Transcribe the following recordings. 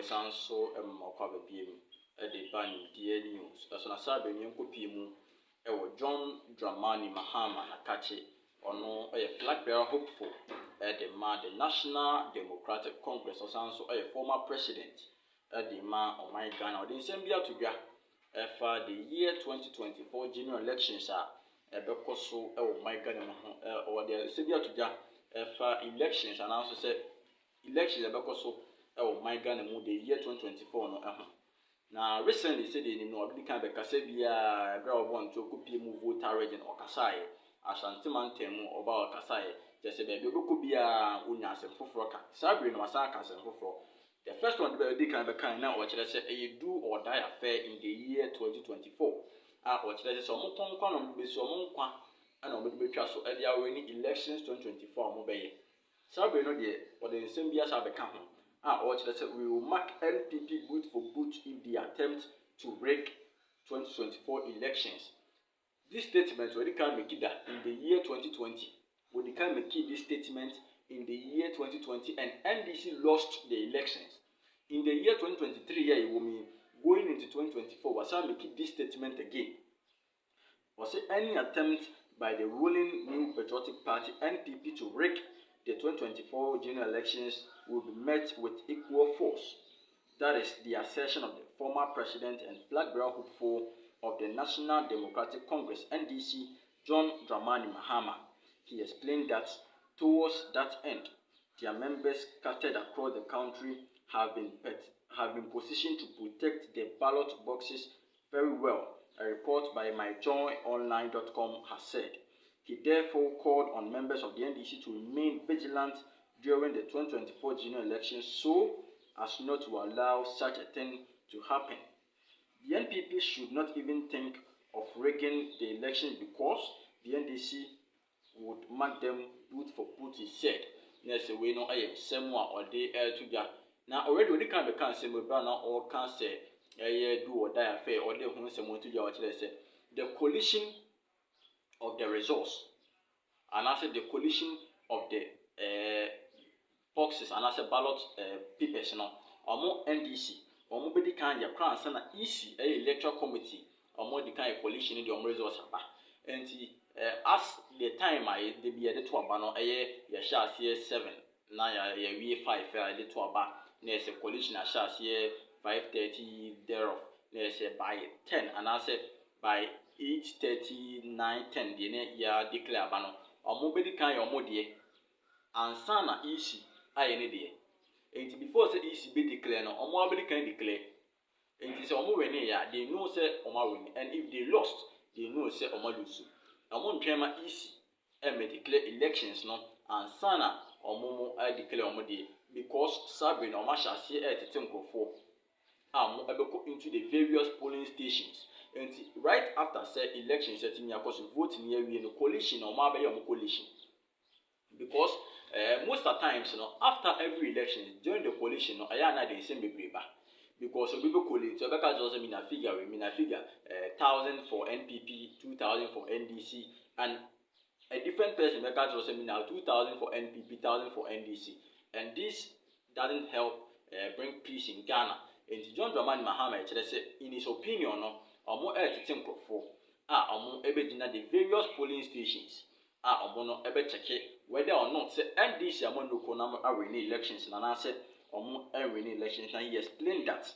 san so kwa babiem de ban die news. So na sabe nyen kopie mu John Dramani Mahama na kache ono flag bearer hopeful the National Democratic Congress san so former president the ma oman Ghana. The nsem bia to dwa for the year 2024 general elections ebekọ so oman Ghana ho or the nsem bia to dwa for elections and also say elections ebekọ so oman Ghana mu the year 2024 no na recently said in no obi kan be kasa bia bra obon to kopie mu voter region okasaye Ashanti Mountain mu oba okasaye just be be ko bia onya asem foforo ka sabre no asa ka asem foforo. The first one be kan be kan na o kire say e do or die affair in the year 2024 o kire say so mo konkwa no be so mo nkwa ana o be betwa so e dia win elections 2024 mo be ye sabre no de o de nsem bia sa be ka ho or we will mark NPP boot for boot if they attempt to break 2024 elections. This statement already can make it that in the year 2020. We can make this statement in the year 2020 and NDC lost the elections. In the year 2023, it will mean going into 2024, was make this statement again. Was any attempt by the ruling New Patriotic Party NPP to break the 2024 general elections will be met with equal force. That is the assertion of the former president and flag bearer hopeful of the National Democratic Congress (NDC), John Dramani Mahama. He explained that towards that end, their members scattered across the country have been positioned to protect the ballot boxes very well. A report by myjoyonline.com has said. He therefore called on members of the NDC to remain vigilant during the 2024 general elections so as not to allow such a thing to happen. The NPP should not even think of rigging the election because the NDC would mark them boot for boot, he said. Next, we know somewhere or they to now already we can be say or can say do or die affair or they who someone to say the coalition of the resource and I said the coalition of the boxes and I said ballot papers no omo NDC omo be di kan ya crown say na EC electoral committee omo di kan coalition the omo resource aba enti as the time I dey be the to aba no ya sha 7 na ya wie 5 the to aba na say coalition a sha 5:30 thereof na say by 10 and I said by 8:30 9:10 the ya declare aba no omo be di kan ya omo de ansa na EC aye ne de enti before say EC be declare no omo be di kan declare enti say omo win ya they know say omo win and if they lost they know say omo lose omo ntwema EC me declare elections no ansa na omo mo declare omo de because sabe na omo sha se tete nkofo omo ebeko into the various polling stations. And right after say election setting ya cause vote near we no coalition or ma be your coalition because most of the times after every election during the coalition aya na the same bebreba because some people collate so because also mean a figure 1,000 for NPP 2,000 for NDC and a different person because also mean 2,000 for NPP 1,000 for NDC and this doesn't help bring peace in Ghana. And John Dramani Mahama in his opinion omo tete nkofo omo ebegina the various polling stations omo no check whether or not say NDC amonoko na win elections na say omo win elections and he explained that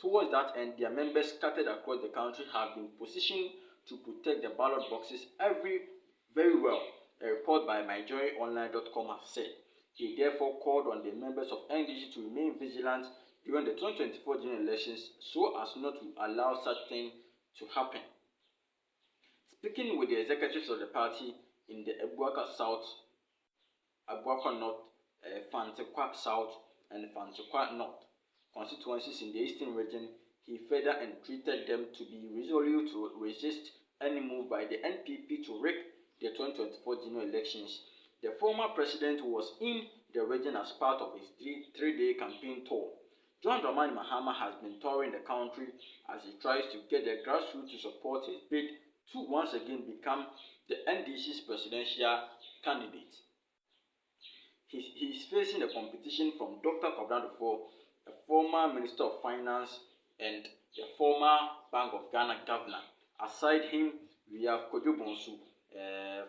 towards that end their members scattered across the country have been positioned to protect the ballot boxes very well. A report by myjoyonline.com has said. He therefore called on the members of NDC to remain vigilant during the 2024 general elections so as not to allow such thing to happen. Speaking with the executives of the party in the Abuaka South, Abuaka North, Fantekwa South, and Fantekwa North constituencies in the eastern region, he further entreated them to be resolute to resist any move by the NPP to rig the 2024 general elections. The former president was in the region as part of his three-day campaign tour. John Dramani Mahama has been touring the country as he tries to get the grassroots to support his bid to once again become the NDC's presidential candidate. He is facing the competition from Dr. Kwabena Duffuor, a former Minister of Finance, and the former Bank of Ghana governor. Aside him, we have Kojo Bonsu,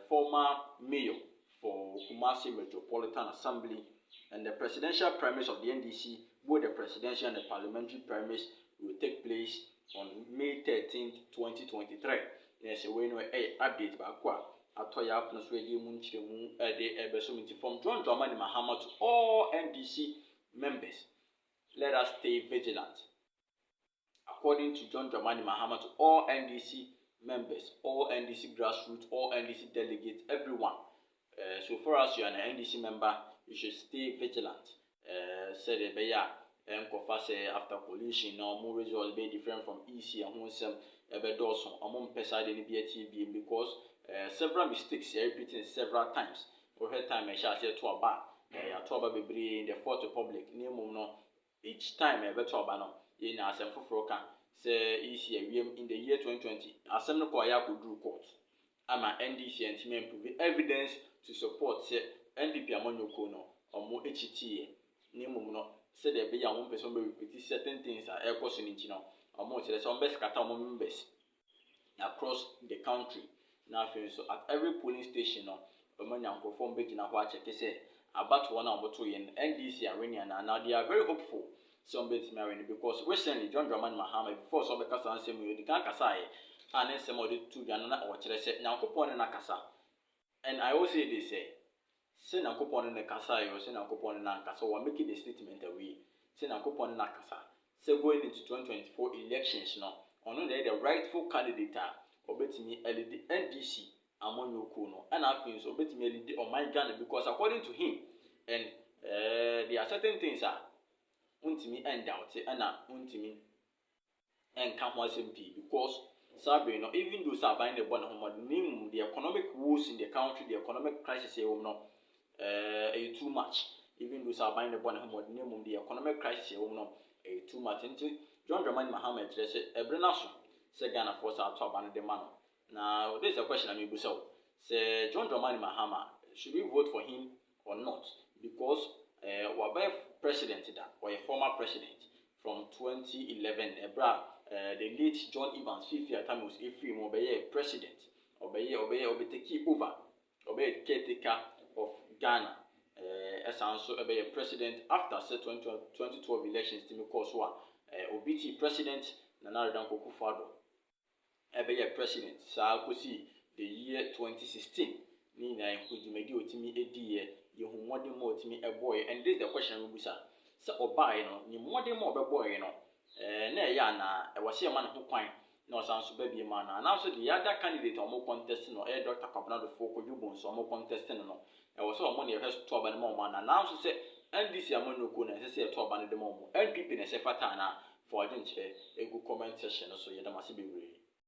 former mayor for Kumasi Metropolitan Assembly, and the presidential primaries of the NDC. Both the presidential and the parliamentary primaries will take place on May 13th, 2023. Yes, we know a update back Atoya up no swedi munchemu de ebesomiti from John Dramani Mahama to all NDC members. Let us stay vigilant. According to John Dramani Mahama to all NDC members, all NDC grassroots, all NDC delegates, everyone. So far as you are an NDC member, you should stay vigilant. Said after coalition now more results be different from EC and who some Dawson among pesade in the because several mistakes repeating several times. For her time I shall say to a bar, in the Fourth Republic, each time I bet to a banner in a sem for say EC in the year 2020, as some Koya could do court. I'm an NDC and team improve evidence to support NDP among your corner or more HTA. Said there be a one person repeat certain things are air question in Chino or more to the some best Qatar members across the country. Now, so at every polling station, a man perform big in a watch, they say about 1 or 2 in NDC arena, and now they are very hopeful. Some bits marrying because recently John Dramani Mahama before some because I say we can't kasai and then some of the two Ghana or Chile now coupon in a casa. And I always say they say. Send a coupon in the casa, or send a coupon in Ankasa, or making the statement away. Send a coupon in Akasa. So going into 2024 elections now, on the rightful candidate, or bet me the NDC among your kuno, and I think so bet me on my Ghana because according to him, and there are certain things are untimi and doubt it, and untimi and come once MP because Sabi, no, even though Sabine the one name the economic woes in the country, the economic crisis here will not too much. Even though Sabine the one name the economic crisis here will not too much. Until John Dramani Mahama said, Ebrenaso, said Ghana for South Abana de Mano. Now, this is a question I mean, say John Dramani Mahama, should we vote for him or not? Because we're president or a former president from 2011, the late John Evans, Fifi at time was a president, obey take over, obey caretaker of Ghana, as also obey a president after 2012 elections, Timmy Koswa, OBT president, Nana Danko Kufado, obey a president, Sarkozy, the year 2016, Nina and Kujimedio Timmy a dear, you who more Timmy a boy, and this is the question we say, so or buy, you more boy, Yana, I was here man who point, no sounds baby man, and also the other candidate or more contesting or Dr. Cabanado for Yubons or more contesting. I was so money has to ban more man, and now to say, and this Yamano Kuna, as I say, to ban the moment, and people in a Sefatana for a good comment session, so you must be